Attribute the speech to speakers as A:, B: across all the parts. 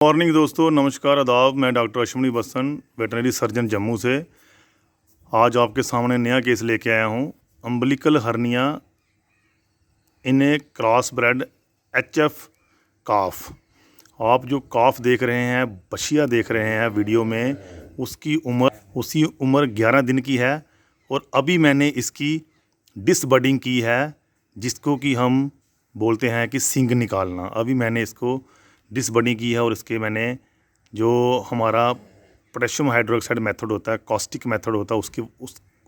A: Morning दोस्तों, नमस्कार, आदाब। मैं doctor Ashwini Bassan, veterinary surgeon Jammu से आज आपके सामने नया केस लेके आया हूँ। Umbilical hernia in a cross breed HF calf. आप जो काफ देख रहे हैं, बछिया देख रहे हैं वीडियो में, उसी उम्र 11 दिन की है और अभी मैंने इसकी डिसबडिंग की है, जिसको कि हम बोलते हैं कि सींग निकालना। अभी मैंने इसको डिसबडिंग की है और इसके मैंने जो हमारा पोटेशियम हाइड्रोक्साइड मेथड होता है, कॉस्टिक मेथड होता है,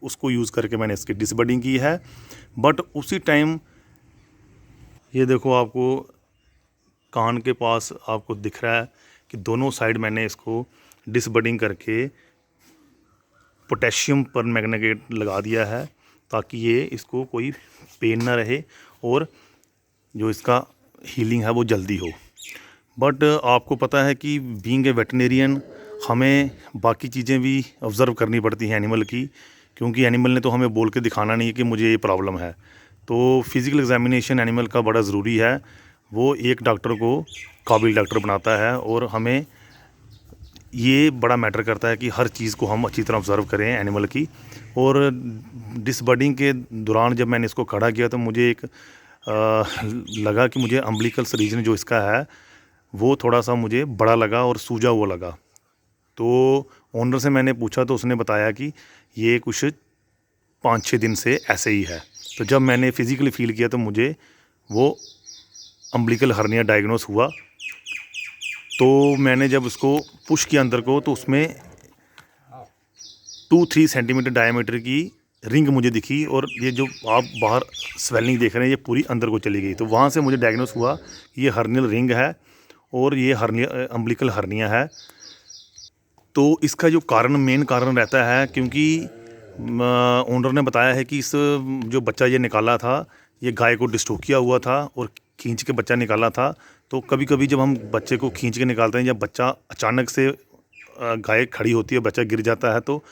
A: उसको यूज़ करके मैंने इसकी डिसबडिंग की है। बट उसी टाइम ये देखो, आपको कान के पास आपको दिख रहा है कि दोनों साइड मैंने इसको डिसबडिंग करके पोटेशियम पर मैग्नेट लगा दिया है, ताकि ये इसको कोई पेन ना रहे और जो इसका हीलिंग है वो जल्दी हो। बट आपको पता है कि बीइंग ए वेटनेरियन हमें बाकी चीज़ें भी ऑब्ज़र्व करनी पड़ती हैं एनिमल की, क्योंकि एनिमल ने तो हमें बोल के दिखाना नहीं है कि मुझे ये प्रॉब्लम है। तो फिज़िकल एग्जामिनेशन एनिमल का बड़ा ज़रूरी है, वो एक डॉक्टर को काबिल डॉक्टर बनाता है। और हमें ये बड़ा मैटर करता है कि हर चीज़ को हम अच्छी तरह ऑब्ज़र्व करें एनिमल की। और डिसबडिंग के दौरान जब मैंने इसको खड़ा किया तो मुझे एक लगा कि मुझे अम्बिलिकल रीजन जो इसका है वो थोड़ा सा मुझे बड़ा लगा और सूजा हुआ लगा। तो ओनर से मैंने पूछा तो उसने बताया कि ये कुछ 5-6 दिन से ऐसे ही है। तो जब मैंने फ़िज़िकली फ़ील किया तो मुझे वो अम्बिलिकल हर्निया डायग्नोस हुआ। तो मैंने जब उसको पुश किया अंदर को, तो उसमें 2-3 सेंटीमीटर डायमीटर की रिंग मुझे दिखी, और ये जो आप बाहर स्वेलिंग देख रहे हैं ये पूरी अंदर को चली गई। तो वहाँ से मुझे डायग्नोस हुआ कि ये हर्नियल रिंग है और ये हर्निया अम्बिलिकल हर्निया है। तो इसका जो मेन कारण रहता है, क्योंकि ओनर ने बताया है कि इस जो बच्चा ये निकाला था, ये गाय को डिस्टोकिया हुआ था और खींच के बच्चा निकाला था। तो कभी कभी जब हम बच्चे को खींच के निकालते हैं, जब बच्चा अचानक से गाय खड़ी होती है, बच्चा गिर जाता है, तो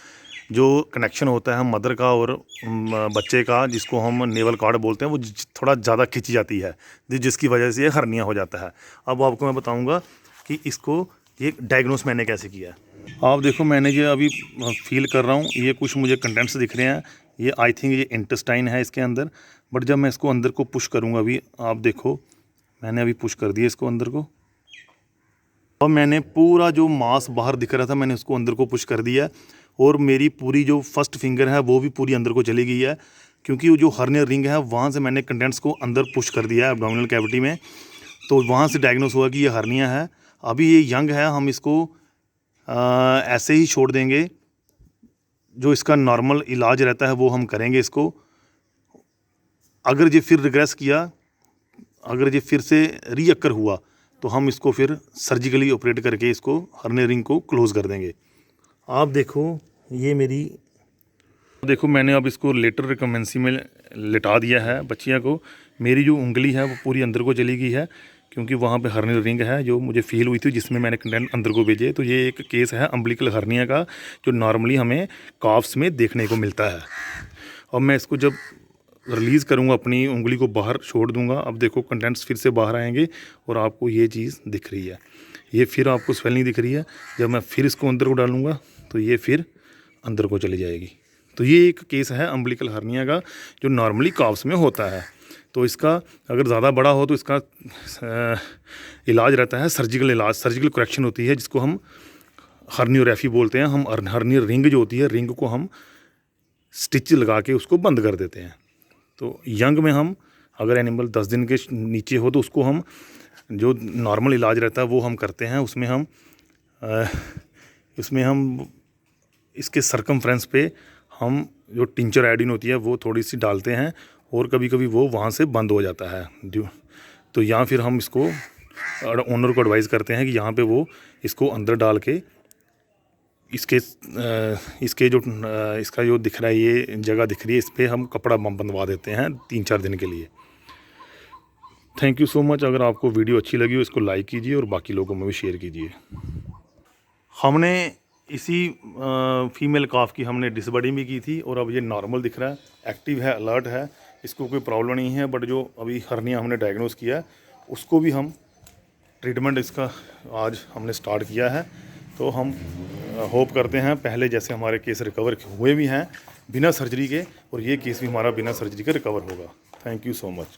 A: जो कनेक्शन होता है मदर का और बच्चे का, जिसको हम नेवल कॉर्ड बोलते हैं, वो थोड़ा ज़्यादा खिंची जाती है, जिसकी वजह से ये हर्निया हो जाता है। अब आपको मैं बताऊंगा कि इसको ये डायग्नोस मैंने कैसे किया है। आप देखो, मैंने ये अभी फील कर रहा हूँ, ये कुछ मुझे कंटेंट्स दिख रहे हैं। ये आई थिंक ये इंटेस्टाइन है इसके अंदर। बट जब मैं इसको अंदर को पुश करूँगा, अभी आप देखो, मैंने अभी पुश कर दिया इसको अंदर को। अब मैंने पूरा जो मांस बाहर दिख रहा था, मैंने उसको अंदर को पुश कर दिया, और मेरी पूरी जो फर्स्ट फिंगर है वो भी पूरी अंदर को चली गई है, क्योंकि वो जो हर्नियल रिंग है वहाँ से मैंने कंटेंट्स को अंदर पुश कर दिया है एब्डोमिनल कैविटी में। तो वहाँ से डायग्नोस हुआ कि ये हर्निया है। अभी ये यंग है, हम इसको ऐसे ही छोड़ देंगे। जो इसका नॉर्मल इलाज रहता है वो हम करेंगे इसको। अगर ये फिर रिग्रेस किया, अगर ये फिर से रीअक्कर हुआ, तो हम इसको फिर सर्जिकली ऑपरेट करके इसको हर्निया रिंग को क्लोज़ कर देंगे। आप देखो, ये देखो, मैंने अब इसको लेटर रिकमेंसी में लिटा दिया है बच्चियाँ को। मेरी जो उंगली है वो पूरी अंदर को चली गई है, क्योंकि वहाँ पे हर्नियल रिंग है जो मुझे फील हुई थी, जिसमें मैंने कंटेंट अंदर को भेजे। तो ये एक केस है अम्बिलिकल हर्निया का, जो नॉर्मली हमें काफ्स में देखने को मिलता है। और मैं इसको जब रिलीज़ करूँगा, अपनी उंगली को बाहर छोड़ दूँगा, अब देखो कंटेंट्स फिर से बाहर आएंगे और आपको ये चीज़ दिख रही है। ये फिर आपको स्वेलिंग दिख रही है। जब मैं फिर इसको अंदर को डालूँगा तो ये फिर अंदर को चली जाएगी। तो ये एक केस है अम्बिलिकल हर्निया का, जो नॉर्मली काफ्स में होता है। तो इसका अगर ज़्यादा बड़ा हो तो इसका इलाज रहता है सर्जिकल इलाज, सर्जिकल करेक्शन होती है, जिसको हम हर्नियोग्राफी बोलते हैं। हम हर्नियल रिंग जो होती है, रिंग को हम स्टिच लगा के उसको बंद कर देते हैं। तो यंग में हम, अगर एनिमल 10 दिन के नीचे हो, तो उसको हम जो नॉर्मल इलाज रहता है वो हम करते हैं। उसमें हम इसके सरकमफ्रेंस पे हम जो टिंचर आयोडीन होती है वो थोड़ी सी डालते हैं, और कभी कभी वो वहाँ से बंद हो जाता है। तो यहाँ फिर हम इसको ओनर को एडवाइज़ करते हैं कि यहाँ पे वो इसको अंदर डाल के इसके जो इसका जो दिख रहा है, ये जगह दिख रही है, इस पर हम कपड़ा बंधवा देते हैं 3-4 दिन के लिए। Thank you so much. अगर आपको वीडियो अच्छी लगी हो, इसको लाइक कीजिए और बाकी लोगों में भी शेयर कीजिए। हमने इसी फीमेल काफ की हमने डिसबडिंग भी की थी, और अब ये नॉर्मल दिख रहा है, एक्टिव है, अलर्ट है, इसको कोई प्रॉब्लम नहीं है। बट जो अभी हर्निया हमने डायग्नोस किया उसको भी हम ट्रीटमेंट इसका आज हमने स्टार्ट किया है। तो हम होप करते हैं पहले जैसे हमारे केस रिकवर हुए भी हैं बिना सर्जरी के, और ये केस भी हमारा बिना सर्जरी के रिकवर होगा। Thank you so much.